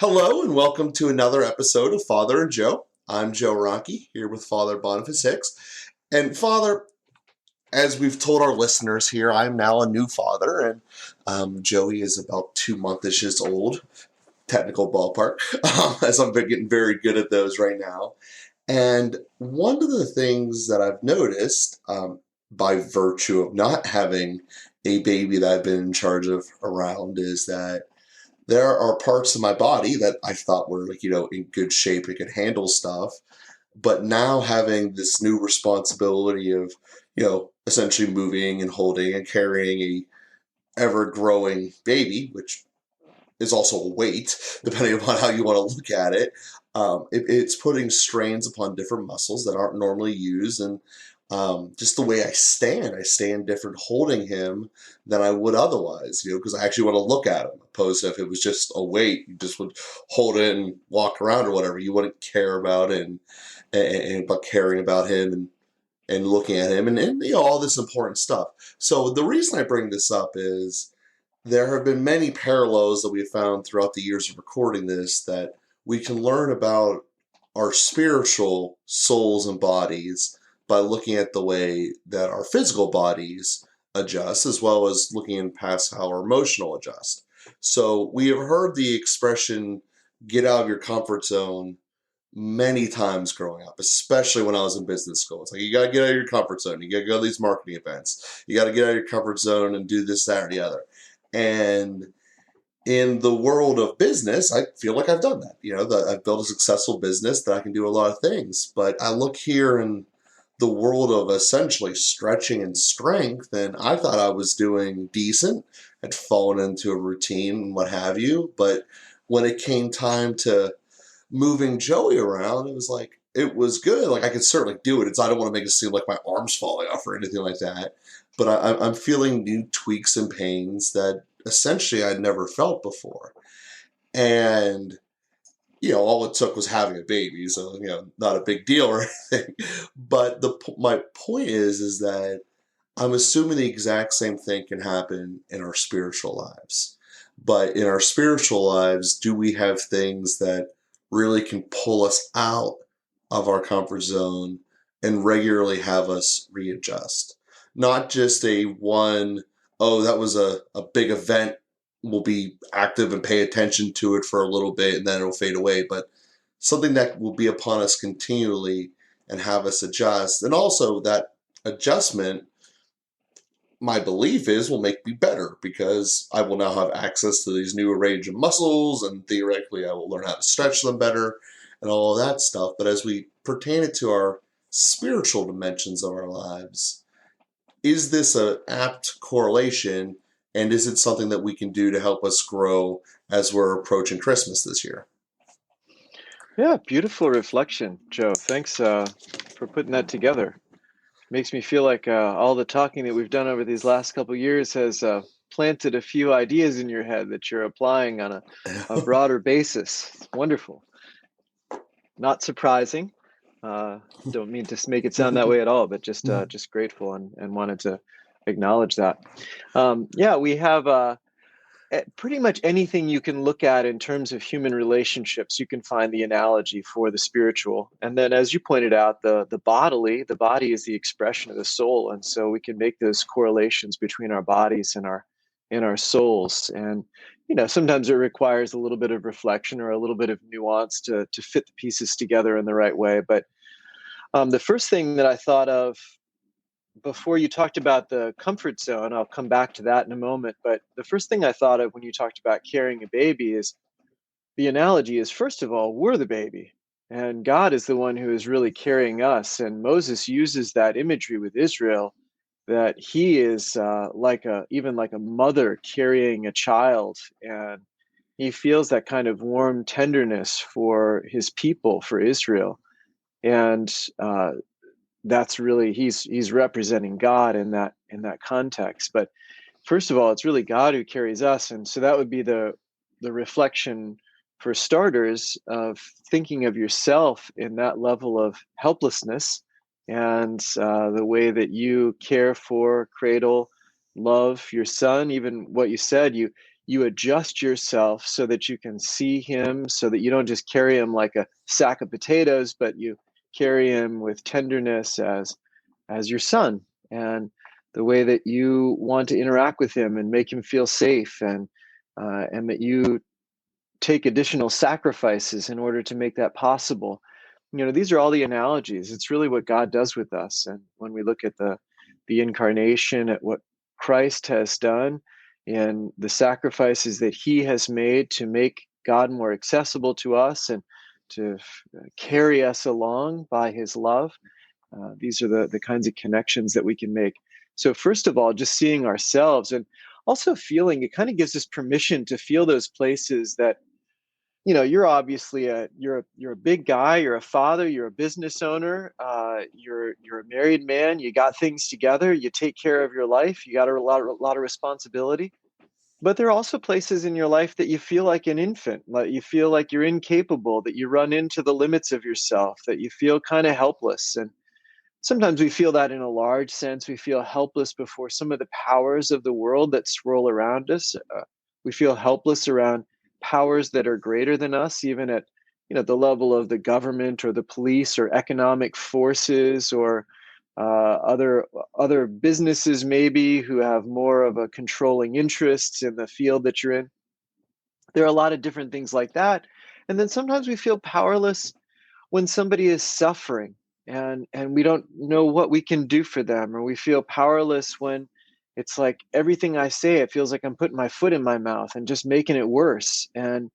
Hello and welcome to another episode of Father and Joe. I'm Joe Rocky here with Father Boniface Hicks. And Father, as we've told our listeners here, I'm now a new father, and Joey is about 2 months old, technical ballpark, as I'm getting very good at those right now. And one of the things that I've noticed, by virtue of not having a baby that I've been in charge of around, is that there are parts of my body that I thought were in good shape and could handle stuff. But now having this new responsibility of, essentially moving and holding and carrying a ever growing baby, which is also a weight, depending upon how you want to look at it. It's putting strains upon different muscles that aren't normally used. And just the way I stand different holding him than I would otherwise, because I actually want to look at him, opposed to if it was just a weight, you just would hold it and walk around or whatever. You wouldn't care about it and about caring about him and looking at him and all this important stuff. So the reason I bring this up is there have been many parallels that we've found throughout the years of recording this that we can learn about our spiritual souls and bodies by looking at the way that our physical bodies adjust, as well as looking past how our emotional adjust. So we have heard the expression, get out of your comfort zone, many times growing up, especially when I was in business school. It's like, you got to get out of your comfort zone. You got to go to these marketing events. You got to get out of your comfort zone and do this, that, or the other. And in the world of business, I feel like I've done that. I've built a successful business that I can do a lot of things. But I look here in the world of essentially stretching and strength, and I thought I was doing decent. I'd fallen into a routine and what have you. But when it came time to moving Joey around, it was good. Like, I could certainly do it. I don't want to make it seem like my arm's falling off or anything like that. But I'm feeling new tweaks and pains that essentially I'd never felt before. And all it took was having a baby, so not a big deal or anything. But my point is that I'm assuming the exact same thing can happen in our spiritual lives. But in our spiritual lives, do we have things that really can pull us out of our comfort zone and regularly have us readjust? Not just that was a big event, we'll be active and pay attention to it for a little bit and then it'll fade away, but something that will be upon us continually and have us adjust. And also that adjustment, my belief is, will make me better because I will now have access to these new range of muscles, and theoretically I will learn how to stretch them better and all of that stuff. But as we pertain it to our spiritual dimensions of our lives, is this an apt correlation, and is it something that we can do to help us grow as we're approaching Christmas this year? Yeah, beautiful reflection, Joe. Thanks for putting that together. Makes me feel like all the talking that we've done over these last couple of years has planted a few ideas in your head that you're applying on a broader basis. It's wonderful. Not surprising. Don't mean to make it sound that way at all, but just grateful and wanted to acknowledge that. We have pretty much anything you can look at in terms of human relationships, you can find the analogy for the spiritual. And then, as you pointed out, the body is the expression of the soul. And so we can make those correlations between our bodies and our souls. And, sometimes it requires a little bit of reflection or a little bit of nuance to fit the pieces together in the right way. But the first thing that I thought of before you talked about the comfort zone, I'll come back to that in a moment. But the first thing I thought of when you talked about carrying a baby is the analogy is, first of all, we're the baby and God is the one who is really carrying us. And Moses uses that imagery with Israel, that he is even like a mother carrying a child. And he feels that kind of warm tenderness for his people, for Israel. And that's really he's representing God in that context. But first of all, it's really God who carries us, and so that would be the reflection for starters of thinking of yourself in that level of helplessness, and the way that you care for, cradle, love your son. Even what you said, you you adjust yourself so that you can see him, so that you don't just carry him like a sack of potatoes, but you carry him with tenderness as your son, and the way that you want to interact with him and make him feel safe, and that you take additional sacrifices in order to make that possible. These are all the analogies. It's really what God does with us. And when we look at the incarnation, at what Christ has done and the sacrifices that he has made to make God more accessible to us and to carry us along by his love, these are the kinds of connections that we can make. So first of all, just seeing ourselves, and also feeling, it kind of gives us permission to feel those places that, you're obviously you're a big guy, you're a father, you're a business owner, you're a married man, you got things together, you take care of your life, you got a lot of responsibility. But there are also places in your life that you feel like an infant, like you feel like you're incapable, that you run into the limits of yourself, that you feel kind of helpless. And sometimes we feel that in a large sense. We feel helpless before some of the powers of the world that swirl around us. We feel helpless around powers that are greater than us, even at the level of the government or the police or economic forces, or other businesses maybe, who have more of a controlling interests in the field that you're in. There are a lot of different things like that. And then sometimes we feel powerless when somebody is suffering, and we don't know what we can do for them, or we feel powerless when it's like everything I say, it feels like I'm putting my foot in my mouth and just making it worse. And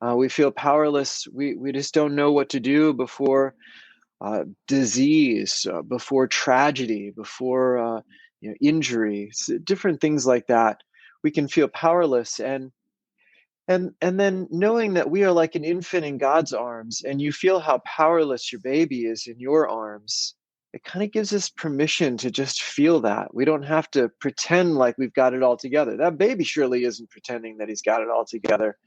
we feel powerless. We just don't know what to do before disease, before tragedy, before injury, different things like that. We can feel powerless. And then knowing that we are like an infant in God's arms, and you feel how powerless your baby is in your arms, it kind of gives us permission to just feel that. We don't have to pretend like we've got it all together. That baby surely isn't pretending that he's got it all together.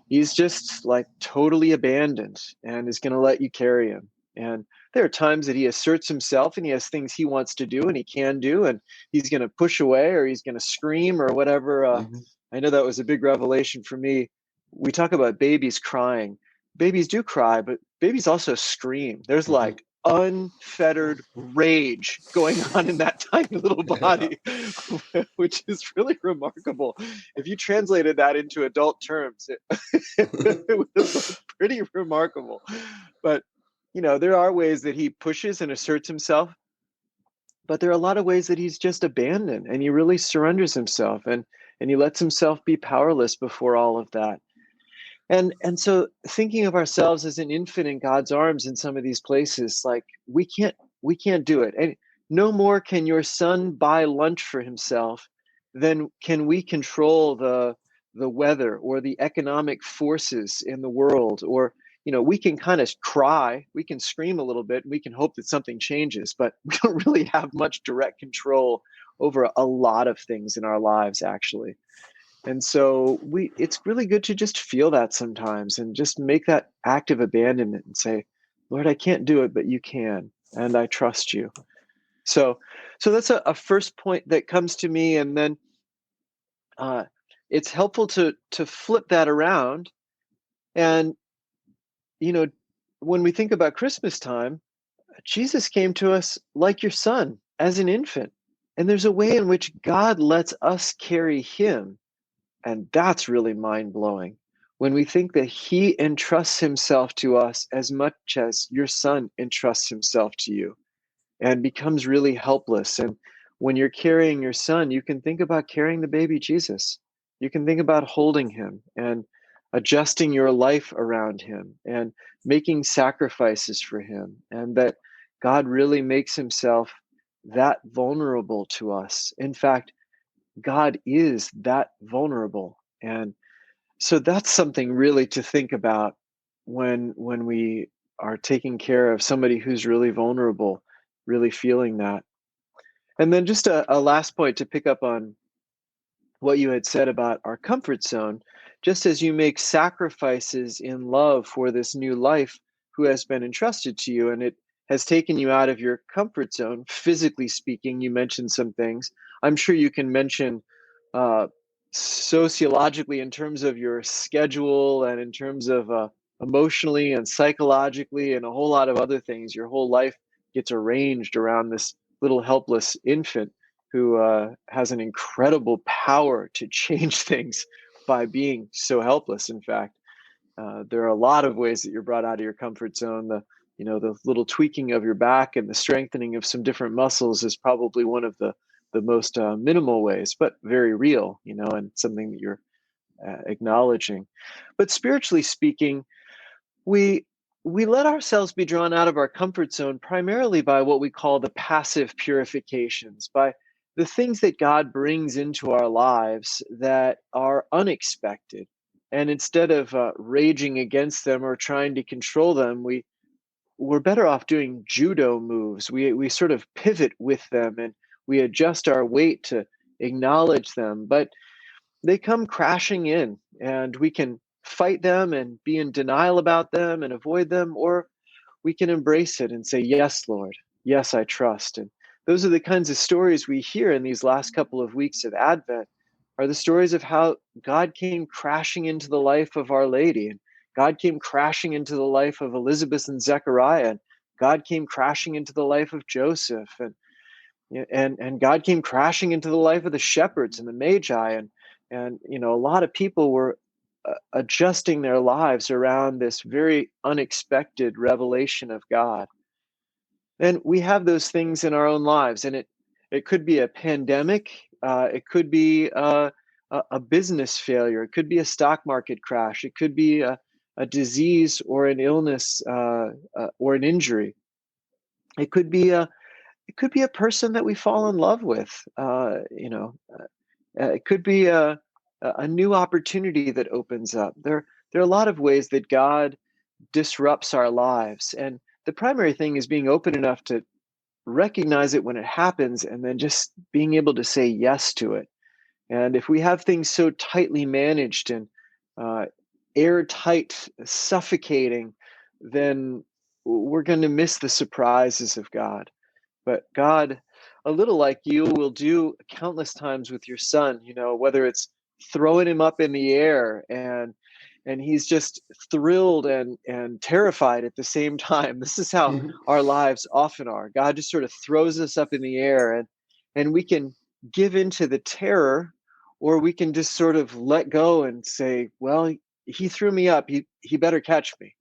He's just like totally abandoned and is going to let you carry him. And there are times that he asserts himself and he has things he wants to do and he can do, and he's going to push away or he's going to scream or whatever. Mm-hmm. I know that was a big revelation for me. We talk about babies crying. Babies do cry, but babies also scream. There's Mm-hmm. like unfettered rage going on in that tiny little Yeah. body, which is really remarkable. If you translated that into adult terms, it was like pretty remarkable. But there are ways that he pushes and asserts himself, but there are a lot of ways that he's just abandoned and he really surrenders himself, and he lets himself be powerless before all of that. And so thinking of ourselves as an infant in God's arms in some of these places, like we can't do it. And no more can your son buy lunch for himself than can we control the weather or the economic forces in the world. Or we can kind of cry, we can scream a little bit, and we can hope that something changes, but we don't really have much direct control over a lot of things in our lives, actually. And so it's really good to just feel that sometimes and just make that active abandonment and say, Lord, I can't do it, but you can, and I trust you. So that's a first point that comes to me. And then uh, it's helpful to flip that around. And you know, when we think about Christmas time, Jesus came to us like your son as an infant. And there's a way in which God lets us carry him. And that's really mind blowing when we think that he entrusts himself to us as much as your son entrusts himself to you, and becomes really helpless. And when you're carrying your son, you can think about carrying the baby Jesus. You can think about holding him and adjusting your life around him and making sacrifices for him. And that God really makes himself that vulnerable to us. In fact, God is that vulnerable. And so that's something really to think about when we are taking care of somebody who's really vulnerable, really feeling that. And then just a last point to pick up on what you had said about our comfort zone. Just as you make sacrifices in love for this new life who has been entrusted to you, and it has taken you out of your comfort zone, physically speaking, you mentioned some things. I'm sure you can mention uh, sociologically, in terms of your schedule and in terms of emotionally and psychologically and a whole lot of other things, your whole life gets arranged around this little helpless infant who has an incredible power to change things by being so helpless. In fact, there are a lot of ways that you're brought out of your comfort zone. The little tweaking of your back and the strengthening of some different muscles is probably one of the most minimal ways, but very real, and something that you're acknowledging. But spiritually speaking, we we let ourselves be drawn out of our comfort zone primarily by what we call the passive purifications, by the things that God brings into our lives that are unexpected. And instead of raging against them or trying to control them, we're better off doing judo moves. We sort of pivot with them and we adjust our weight to acknowledge them. But they come crashing in, and we can fight them and be in denial about them and avoid them, or we can embrace it and say, "Yes, Lord. Yes, I trust." And those are the kinds of stories we hear in these last couple of weeks of Advent, are the stories of how God came crashing into the life of Our Lady, and God came crashing into the life of Elizabeth and Zechariah, and God came crashing into the life of Joseph, and God came crashing into the life of the shepherds and the magi, and a lot of people were adjusting their lives around this very unexpected revelation of God. And we have those things in our own lives, and it could be a pandemic, it could be a business failure, it could be a stock market crash, it could be a disease or an illness, or an injury. It could be a person that we fall in love with. It could be a new opportunity that opens up. There are a lot of ways that God disrupts our lives, and the primary thing is being open enough to recognize it when it happens, and then just being able to say yes to it. And if we have things so tightly managed and uh, airtight, suffocating, then we're going to miss the surprises of God. But God, a little like you, will do countless times with your son, whether it's throwing him up in the air and he's just thrilled and terrified at the same time. This is how Mhm. our lives often are. God just sort of throws us up in the air, and we can give into the terror, or we can just sort of let go and say, well, he threw me up. He better catch me.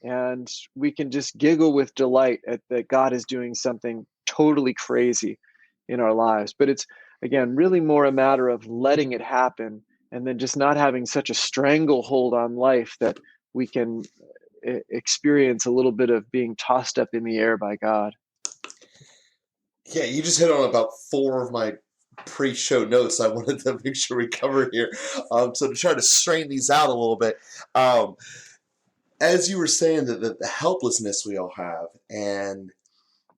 And we can just giggle with delight at that God is doing something totally crazy in our lives. But it's, again, really more a matter of letting it happen, and then just not having such a stranglehold on life that we can experience a little bit of being tossed up in the air by God. Yeah, you just hit on about four of my pre-show notes I wanted to make sure we cover here. So to try to strain these out a little bit, um, as you were saying, the helplessness we all have, and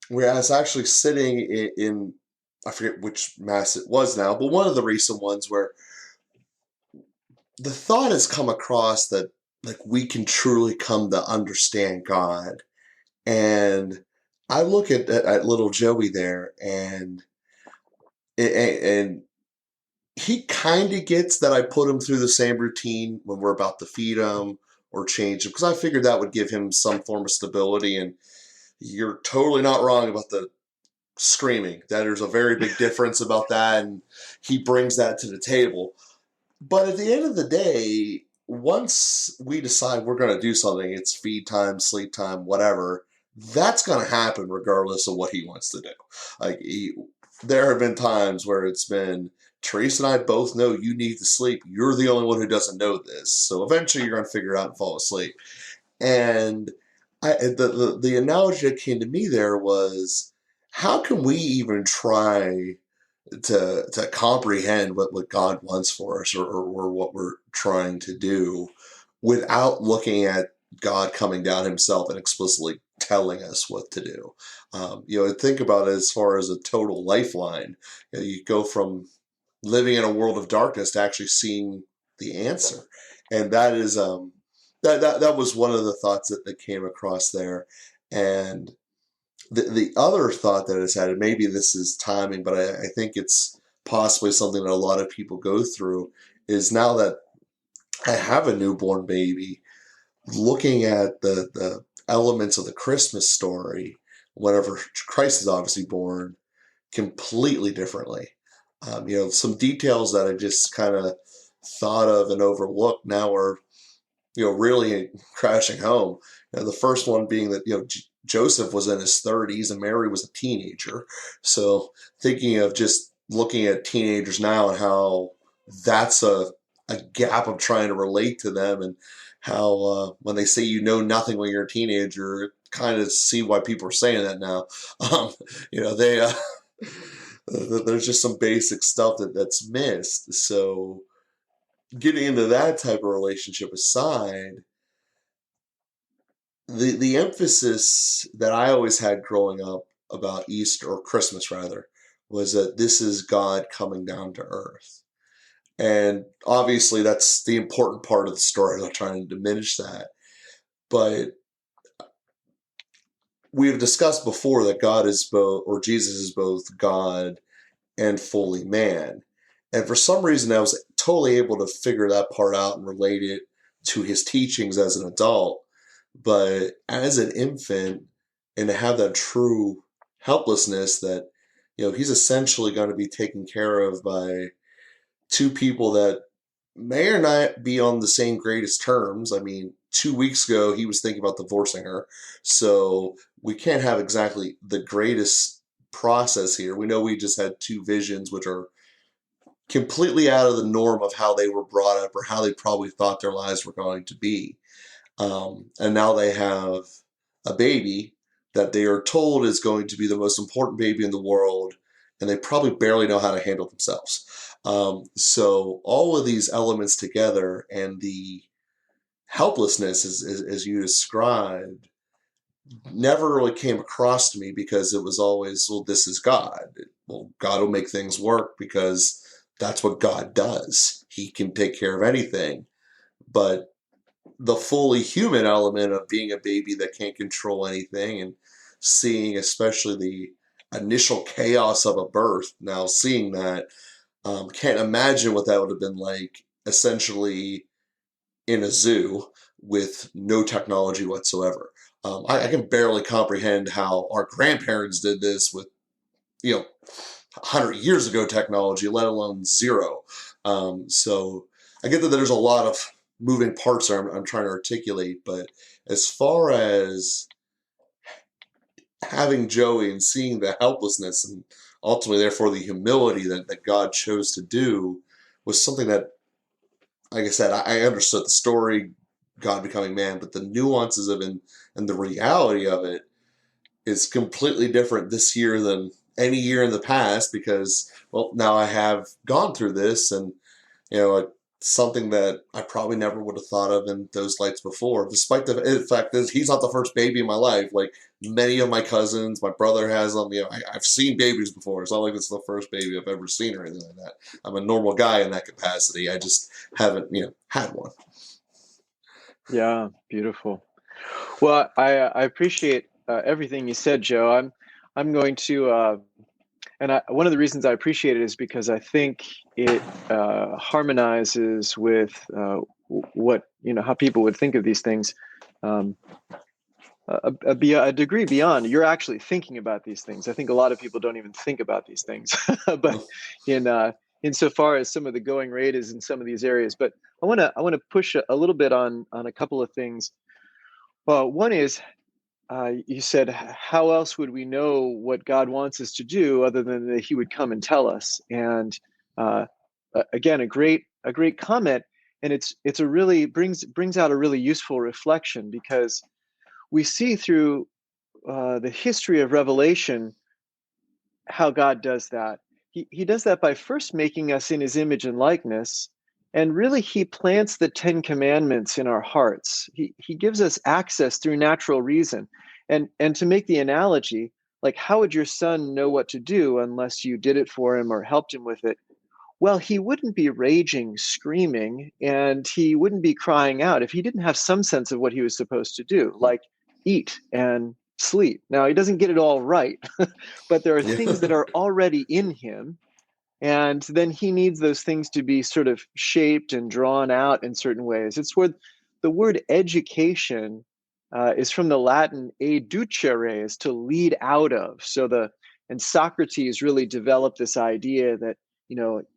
whereas actually sitting in I forget which mass it was now, but one of the recent ones where the thought has come across that like we can truly come to understand God. And I look at little Joey there, and he kind of gets that I put him through the same routine when we're about to feed him or change him, because I figured that would give him some form of stability. And you're totally not wrong about the screaming. That there's a very big difference about that, and he brings that to the table. But at the end of the day, once we decide we're going to do something, it's feed time, sleep time, whatever, that's going to happen regardless of what he wants to do. There have been times where it's been, Teresa and I both know you need to sleep. You're the only one who doesn't know this. So eventually you're going to figure it out and fall asleep. And the analogy that came to me there was, how can we even try to comprehend what God wants for us, or what we're trying to do, without looking at God coming down himself and explicitly telling us what to do? Think about it as far as a total lifeline. You go from living in a world of darkness to actually seeing the answer. And that is that was one of the thoughts that came across there. And the other thought that is had, and maybe this is timing, but I think it's possibly something that a lot of people go through, is now that I have a newborn baby, looking at the elements of the Christmas story, whenever Christ is obviously born, completely differently. Some details that I just kind of thought of and overlooked now are, really crashing home. The first one being that, Joseph was in his 30s and Mary was a teenager. So thinking of just looking at teenagers now and how that's a gap of trying to relate to them, and how when they say you know nothing when you're a teenager, kind of see why people are saying that now. They there's just some basic stuff that's missed. So getting into that type of relationship aside, the emphasis that I always had growing up about Easter, or Christmas rather, was that this is God coming down to earth. And obviously that's the important part of the story. I'm not trying to diminish that. But we've discussed before that God is both, or Jesus is both God and fully man. And for some reason, I was totally able to figure that part out and relate it to his teachings as an adult. But as an infant, and to have that true helplessness that, he's essentially going to be taken care of by two people that may or not be on the same greatest terms. I mean, 2 weeks ago, he was thinking about divorcing her. So we can't have exactly the greatest process here. We know we just had two visions, which are completely out of the norm of how they were brought up or how they probably thought their lives were going to be. And now they have a baby that they are told is going to be the most important baby in the world, and they probably barely know how to handle themselves. So all of these elements together, and the helplessness, as you described, never really came across to me, because it was always, well, this is God. Well, God will make things work because that's what God does. He can take care of anything. But the fully human element of being a baby that can't control anything, and seeing especially the initial chaos of a birth, now seeing that, can't imagine what that would have been like, essentially in a zoo with no technology whatsoever. I can barely comprehend how our grandparents did this with, 100 years ago technology, let alone zero. So I get that there's a lot of moving parts there I'm trying to articulate, but as far as having Joey and seeing the helplessness and ultimately, therefore, the humility that God chose to do, was something that, like I said, I understood the story, God becoming man, but the nuances of it and the reality of it is completely different this year than any year in the past, because, well, now I have gone through this, and, something that I probably never would have thought of in those lights before, despite the fact that he's not the first baby in my life. Like many of my cousins, my brother has them. I've seen babies before. It's not like it's the first baby I've ever seen or anything like that. I'm a normal guy in that capacity. I just haven't, had one. Yeah, beautiful. Well, I appreciate everything you said, Joe. I'm going to one of the reasons I appreciate it is because I think it harmonizes with what, how people would think of these things, um, a degree beyond. You're actually thinking about these things. I think a lot of people don't even think about these things, but in insofar as some of the going rate is in some of these areas. But I want to push a little bit on a couple of things. Well, one is, you said, how else would we know what God wants us to do other than that He would come and tell us? And again, a great comment, and it's a really brings out a really useful reflection, because we see through the history of Revelation how God does that. He does that by first making us in His image and likeness. And really, He plants the Ten Commandments in our hearts. He gives us access through natural reason. And to make the analogy, like, how would your son know what to do unless you did it for him or helped him with it? Well, he wouldn't be raging, screaming, and he wouldn't be crying out if he didn't have some sense of what he was supposed to do, like eat and sleep. Now, he doesn't get it all right, but there are things that Yeah. are already in him, And then he needs those things to be sort of shaped and drawn out in certain ways. It's where the word education is from the Latin educere, is to lead out of. And Socrates really developed this idea that,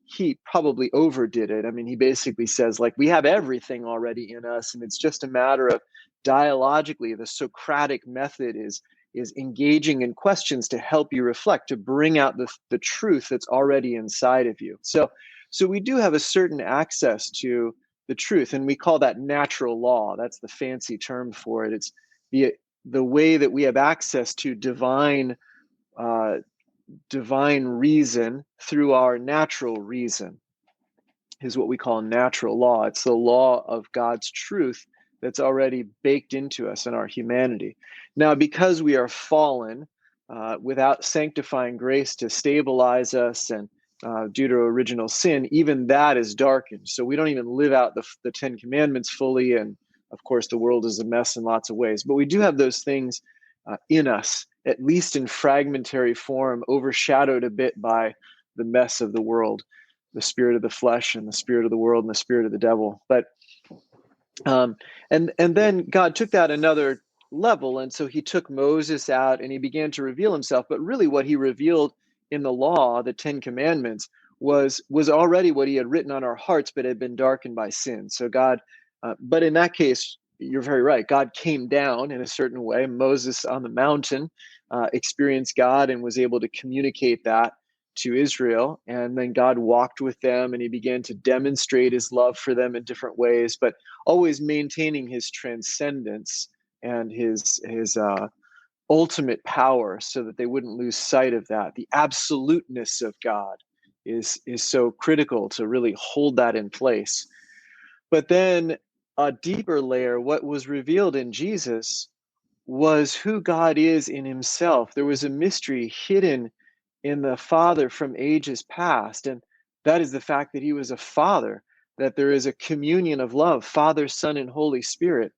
he probably overdid it. I mean, he basically says, like, we have everything already in us, and it's just a matter of dialogically, the Socratic method is engaging in questions to help you reflect, to bring out the truth that's already inside of you. So we do have a certain access to the truth, and we call that natural law. That's the fancy term for it. It's the way that we have access to uh, divine reason through our natural reason is what we call natural law. It's the law of God's truth that's already baked into us in our humanity. Now, because we are fallen, without sanctifying grace to stabilize us, and due to original sin, even that is darkened. So we don't even live out the Ten Commandments fully. And of course, the world is a mess in lots of ways. But we do have those things in us, at least in fragmentary form, overshadowed a bit by the mess of the world, the spirit of the flesh and the spirit of the world and the spirit of the devil. But and then God took that another level, and so he took Moses out and he began to reveal himself. But really, what he revealed in the law, the Ten Commandments, was already what he had written on our hearts, but had been darkened by sin. So God, but in that case, you're very right. God came down in a certain way. Moses on the mountain experienced God and was able to communicate that to Israel. And then God walked with them and he began to demonstrate his love for them in different ways, but always maintaining his transcendence and his ultimate power, so that they wouldn't lose sight of that. The absoluteness of God is so critical to really hold that in place. But then a deeper layer, what was revealed in Jesus, was who God is in himself. There was a mystery hidden in the Father from ages past, and that is the fact that he was a father, that there is a communion of love, Father, Son, and Holy Spirit,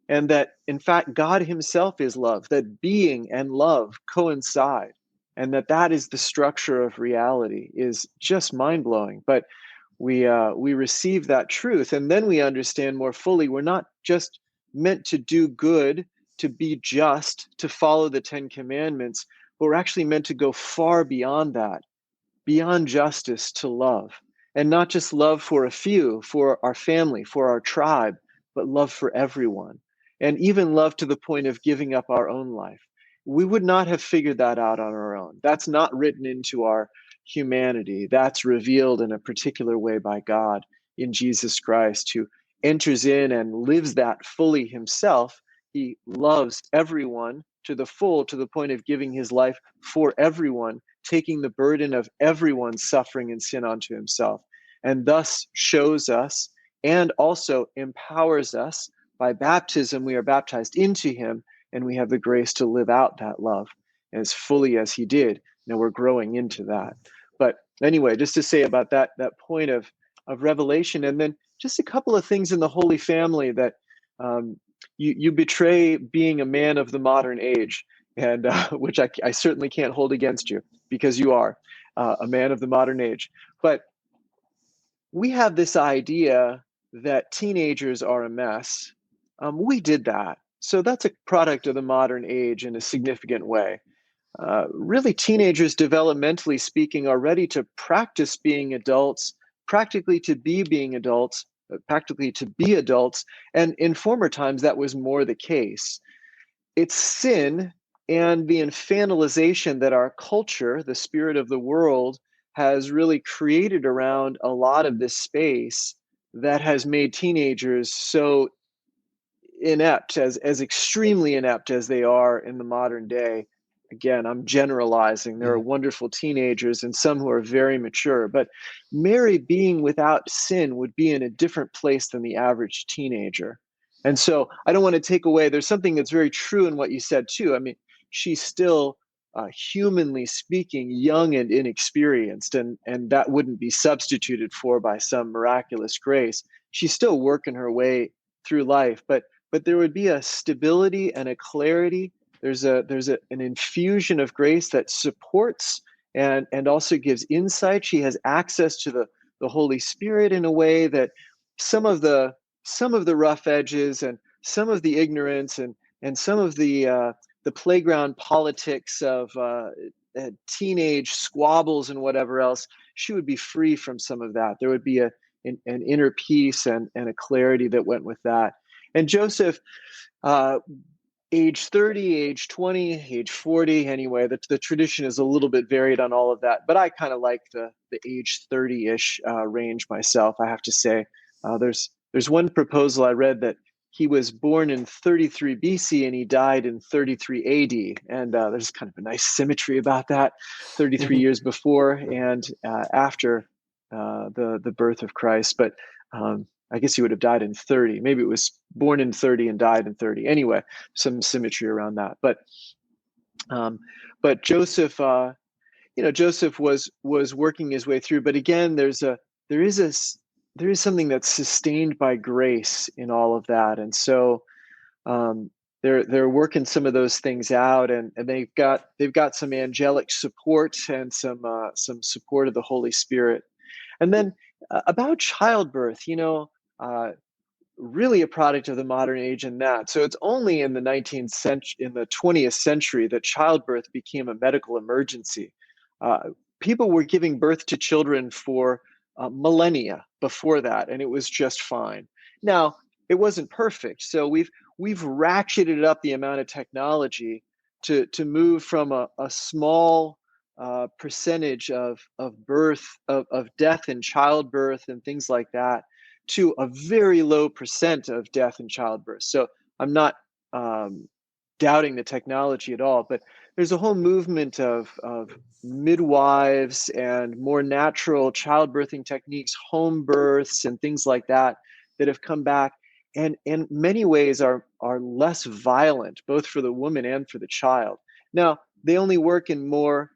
and that in fact God himself is love, that being and love coincide, and that is the structure of reality, is just mind-blowing. But we receive that truth, and then we understand more fully we're not just meant to do good, to be just, to follow the Ten Commandments, but we're actually meant to go far beyond that, beyond justice, to love. And not just love for a few, for our family, for our tribe, but love for everyone. And even love to the point of giving up our own life. We would not have figured that out on our own. That's not written into our humanity. That's revealed in a particular way by God in Jesus Christ, who enters in and lives that fully himself. He loves everyone to the full, to the point of giving his life for everyone, taking the burden of everyone's suffering and sin onto himself, and thus shows us and also empowers us. By baptism, we are baptized into him, and we have the grace to live out that love as fully as he did. Now we're growing into that. But anyway, just to say about that point of revelation, and then just a couple of things in the Holy Family that you betray being a man of the modern age, and which I certainly can't hold against you, because you are a man of the modern age. But we have this idea that teenagers are a mess. We did that. So that's a product of the modern age in a significant way. Really, teenagers, developmentally speaking, are ready to practice being adults, practically to be being adults, practically to be adults. And in former times, that was more the case. It's sin and the infantilization that our culture, the spirit of the world, has really created around a lot of this space, that has made teenagers so inept, as extremely inept as they are in the modern day. Again, I'm generalizing. There are wonderful teenagers and some who are very mature, but Mary, being without sin, would be in a different place than the average teenager. And so I don't want to take away, there's something that's very true in what you said too. I mean, she's still, humanly speaking, young and inexperienced, and that wouldn't be substituted for by some miraculous grace. She's still working her way through life, but there would be a stability and a clarity. There's an infusion of grace that supports and also gives insight. She has access to the Holy Spirit in a way that some of the rough edges and some of the ignorance and some of the playground politics of teenage squabbles and whatever else, she would be free from some of that. There would be an inner peace and a clarity that went with that. And Joseph, age 30, age 20, age 40, anyway, the tradition is a little bit varied on all of that. But I kind of like the age 30-ish range myself, I have to say. There's one proposal I read that he was born in 33 BC and he died in 33 AD. And there's kind of a nice symmetry about that, 33 years before and after the birth of Christ. But I guess he would have died in 30. Maybe it was born in 30 and died in 30. Anyway, some symmetry around that. But Joseph, Joseph was working his way through. But again, there is something that's sustained by grace in all of that, and so they're working some of those things out, and they've got some angelic support and some support of the Holy Spirit. And then about childbirth, really a product of the modern age in that. So it's only in the 20th century that childbirth became a medical emergency. People were giving birth to children for millennia before that, and it was just fine. Now, it wasn't perfect, so we've ratcheted up the amount of technology to move from a small percentage of birth, of death in childbirth and things like that, to a very low percent of death in childbirth. So I'm not doubting the technology at all, but there's a whole movement of midwives and more natural childbirthing techniques, home births and things like that have come back, and in many ways are less violent, both for the woman and for the child. Now, they only work in more,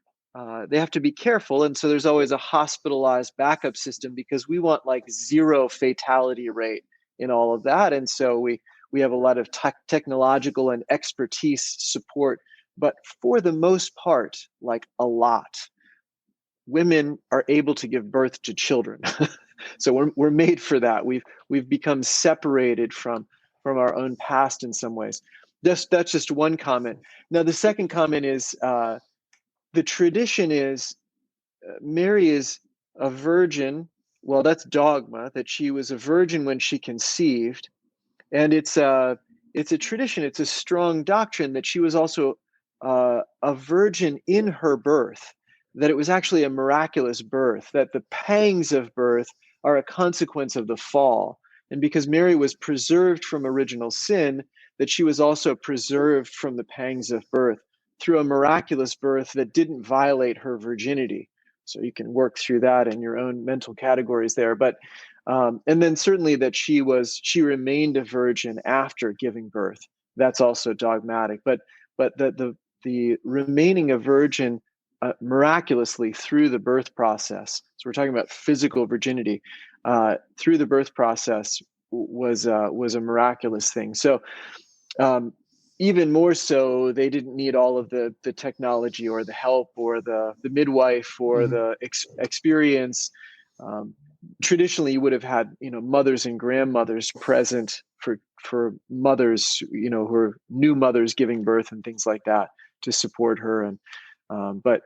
they have to be careful, and so there's always a hospitalized backup system because we want like zero fatality rate in all of that, and so we have a lot of technological and expertise support. But for the most part, like a lot, women are able to give birth to children. So we're made for that. We've become separated from our own past in some ways. That's just one comment. Now the second comment is the tradition is Mary is a virgin. Well, that's dogma, that she was a virgin when she conceived, and it's a tradition. It's a strong doctrine that she was also a virgin in her birth, that it was actually a miraculous birth, that the pangs of birth are a consequence of the fall. And because Mary was preserved from original sin, that she was also preserved from the pangs of birth through a miraculous birth that didn't violate her virginity. So you can work through that in your own mental categories there. But and then certainly that she remained a virgin after giving birth. That's also dogmatic. But the remaining a virgin miraculously through the birth process. So we're talking about physical virginity through the birth process was a miraculous thing. So even more so, they didn't need all of the technology or the help or the midwife or the experience. Traditionally, you would have had mothers and grandmothers present for mothers who are new mothers giving birth and things like that to support her. And but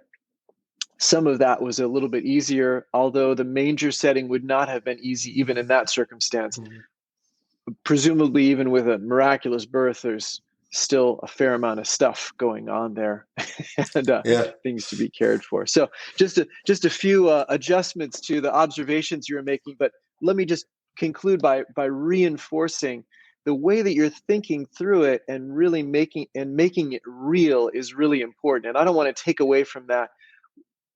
some of that was a little bit easier, although the manger setting would not have been easy even in that circumstance. Presumably, even with a miraculous birth, there's still a fair amount of stuff going on there and things to be cared for. So just a few adjustments to the observations you're making, but let me just conclude by reinforcing the way that you're thinking through it and really making it real is really important. And I don't want to take away from that.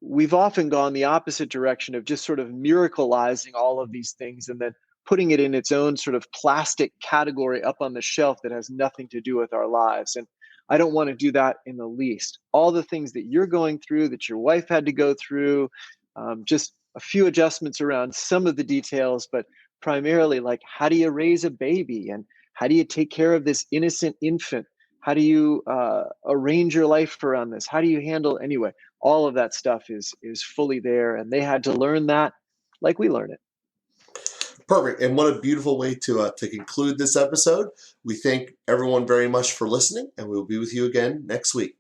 We've often gone the opposite direction of just sort of miracleizing all of these things and then putting it in its own sort of plastic category up on the shelf that has nothing to do with our lives. And I don't want to do that in the least. All the things that you're going through, that your wife had to go through, just a few adjustments around some of the details, but primarily like, how do you raise a baby? And how do you take care of this innocent infant? How do you arrange your life around this? How do you handle anyway? All of that stuff is fully there, and they had to learn that like we learn it. Perfect. And what a beautiful way to conclude this episode. We thank everyone very much for listening, and we'll be with you again next week.